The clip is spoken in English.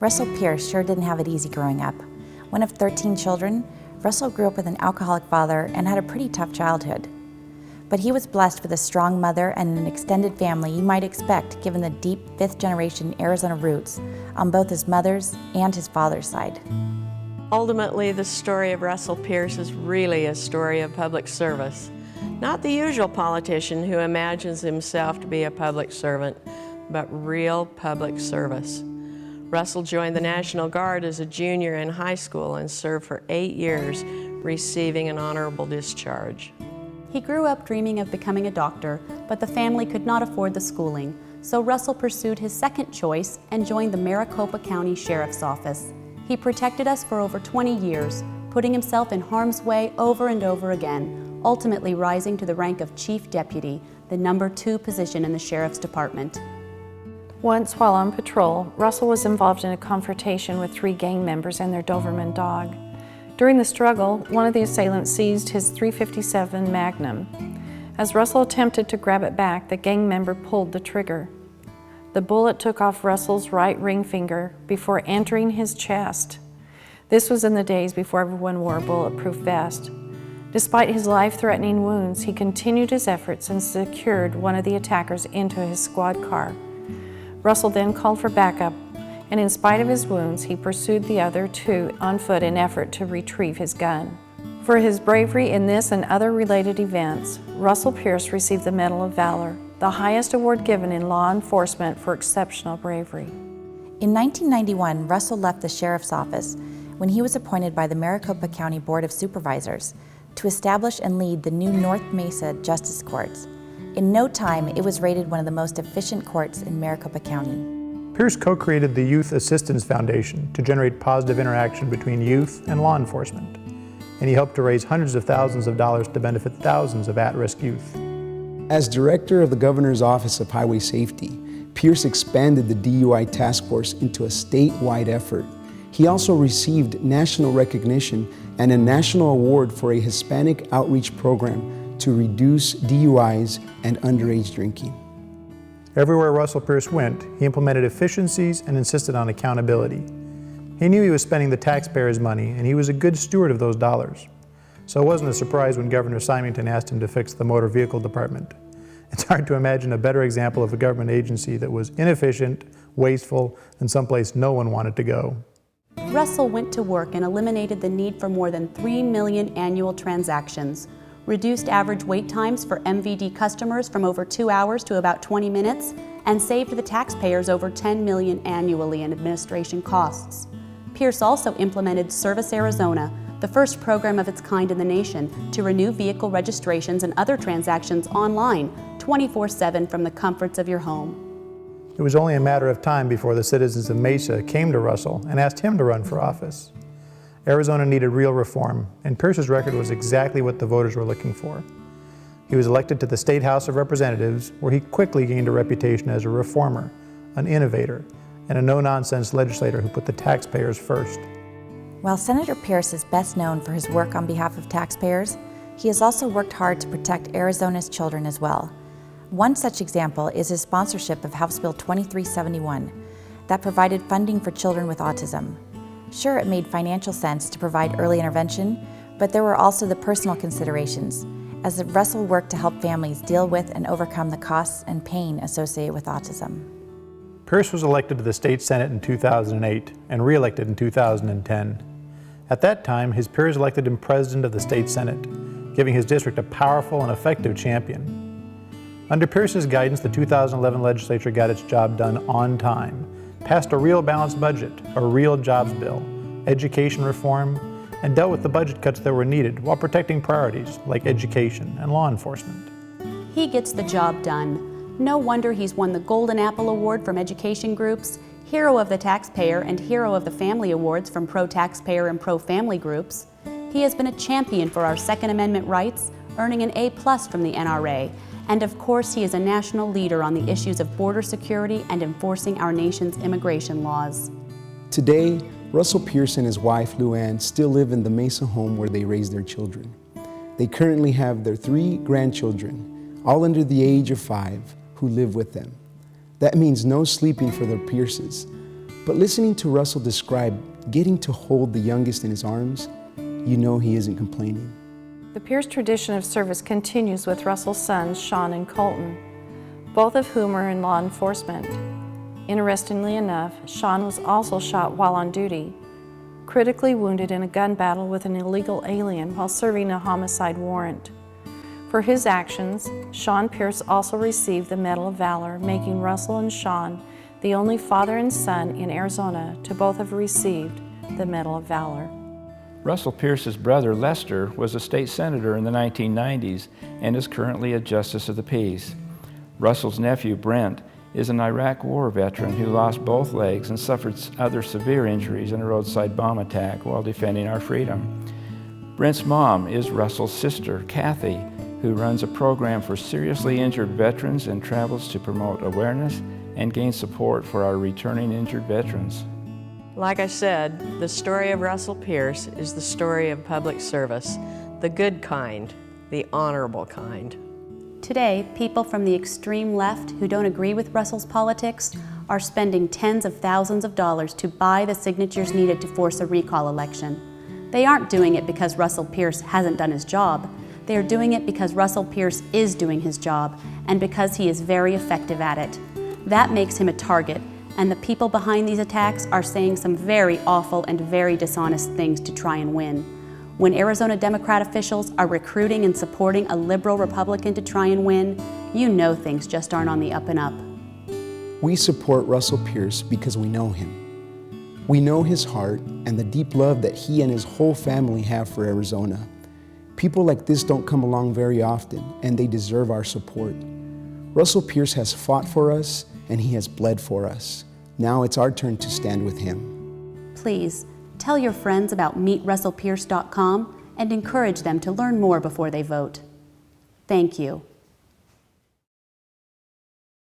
Russell Pearce sure didn't have it easy growing up. One of 13 children, Russell grew up with an alcoholic father and had a pretty tough childhood. But he was blessed with a strong mother and an extended family you might expect given the deep fifth-generation Arizona roots on both his mother's and his father's side. Ultimately, the story of Russell Pearce is really a story of public service. Not the usual politician who imagines himself to be a public servant, but real public service. Russell joined the National Guard as a junior in high school and served for 8 years, receiving an honorable discharge. He grew up dreaming of becoming a doctor, but the family could not afford the schooling, so Russell pursued his second choice and joined the Maricopa County Sheriff's Office. He protected us for over 20 years, putting himself in harm's way over and over again, ultimately rising to the rank of Chief Deputy, the number 2 position in the Sheriff's Department. Once, while on patrol, Russell was involved in a confrontation with 3 gang members and their Doberman dog. During the struggle, one of the assailants seized his .357 Magnum. As Russell attempted to grab it back, the gang member pulled the trigger. The bullet took off Russell's right ring finger before entering his chest. This was in the days before everyone wore a bulletproof vest. Despite his life-threatening wounds, he continued his efforts and secured one of the attackers into his squad car. Russell then called for backup, and in spite of his wounds, he pursued the other 2 on foot in effort to retrieve his gun. For his bravery in this and other related events, Russell Pearce received the Medal of Valor, the highest award given in law enforcement for exceptional bravery. In 1991, Russell left the sheriff's office when he was appointed by the Maricopa County Board of Supervisors to establish and lead the new North Mesa Justice Courts. In no time, it was rated one of the most efficient courts in Maricopa County. Pearce co-created the Youth Assistance Foundation to generate positive interaction between youth and law enforcement, and he helped to raise hundreds of thousands of dollars to benefit thousands of at-risk youth. As director of the Governor's Office of Highway Safety, Pearce expanded the DUI task force into a statewide effort. He also received national recognition and a national award for a Hispanic outreach program to reduce DUIs and underage drinking. Everywhere Russell Pearce went, he implemented efficiencies and insisted on accountability. He knew he was spending the taxpayers' money, and he was a good steward of those dollars. So it wasn't a surprise when Governor Symington asked him to fix the motor vehicle department. It's hard to imagine a better example of a government agency that was inefficient, wasteful, and someplace no one wanted to go. Russell went to work and eliminated the need for more than 3 million annual transactions, reduced average wait times for MVD customers from over 2 hours to about 20 minutes, and saved the taxpayers over $10 million annually in administration costs. Pearce also implemented Service Arizona, the first program of its kind in the nation to renew vehicle registrations and other transactions online 24/7 from the comforts of your home. It was only a matter of time before the citizens of Mesa came to Russell and asked him to run for office. Arizona needed real reform, and Pearce's record was exactly what the voters were looking for. He was elected to the State House of Representatives, where he quickly gained a reputation as a reformer, an innovator, and a no-nonsense legislator who put the taxpayers first. While Senator Pearce is best known for his work on behalf of taxpayers, he has also worked hard to protect Arizona's children as well. One such example is his sponsorship of House Bill 2371 that provided funding for children with autism. Sure, it made financial sense to provide early intervention, but there were also the personal considerations, as Russell worked to help families deal with and overcome the costs and pain associated with autism. Pearce was elected to the state Senate in 2008 and re-elected in 2010. At that time, his peers elected him president of the state Senate, giving his district a powerful and effective champion. Under Pearce's guidance, the 2011 legislature got its job done on time, passed a real balanced budget, a real jobs bill, education reform, and dealt with the budget cuts that were needed while protecting priorities like education and law enforcement. He gets the job done. No wonder he's won the Golden Apple Award from education groups, Hero of the Taxpayer and Hero of the Family Awards from pro-taxpayer and pro-family groups. He has been a champion for our Second Amendment rights, earning an A+ from the NRA, and of course he is a national leader on the issues of border security and enforcing our nation's immigration laws. Today, Russell Pearce and his wife, Luann, still live in the Mesa home where they raise their children. They currently have their 3 grandchildren, all under the age of 5, who live with them. That means no sleeping for the Pearces. But listening to Russell describe getting to hold the youngest in his arms, you know he isn't complaining. The Pearce tradition of service continues with Russell's sons, Sean and Colton, both of whom are in law enforcement. Interestingly enough, Sean was also shot while on duty, critically wounded in a gun battle with an illegal alien while serving a homicide warrant. For his actions, Sean Pearce also received the Medal of Valor, making Russell and Sean the only father and son in Arizona to both have received the Medal of Valor. Russell Pearce's brother, Lester, was a state senator in the 1990s and is currently a justice of the peace. Russell's nephew, Brent, is an Iraq War veteran who lost both legs and suffered other severe injuries in a roadside bomb attack while defending our freedom. Brent's mom is Russell's sister, Kathy, who runs a program for seriously injured veterans and travels to promote awareness and gain support for our returning injured veterans. Like I said, the story of Russell Pearce is the story of public service, the good kind, the honorable kind. Today, people from the extreme left who don't agree with Russell's politics are spending tens of thousands of dollars to buy the signatures needed to force a recall election. They aren't doing it because Russell Pearce hasn't done his job. They are doing it because Russell Pearce is doing his job and because he is very effective at it. That makes him a target, and the people behind these attacks are saying some very awful and very dishonest things to try and win. When Arizona Democrat officials are recruiting and supporting a liberal Republican to try and win, you know things just aren't on the up and up. We support Russell Pearce because we know him. We know his heart and the deep love that he and his whole family have for Arizona. People like this don't come along very often, and they deserve our support. Russell Pearce has fought for us, and he has bled for us. Now it's our turn to stand with him. Please, tell your friends about meetrussellpearce.com and encourage them to learn more before they vote. Thank you.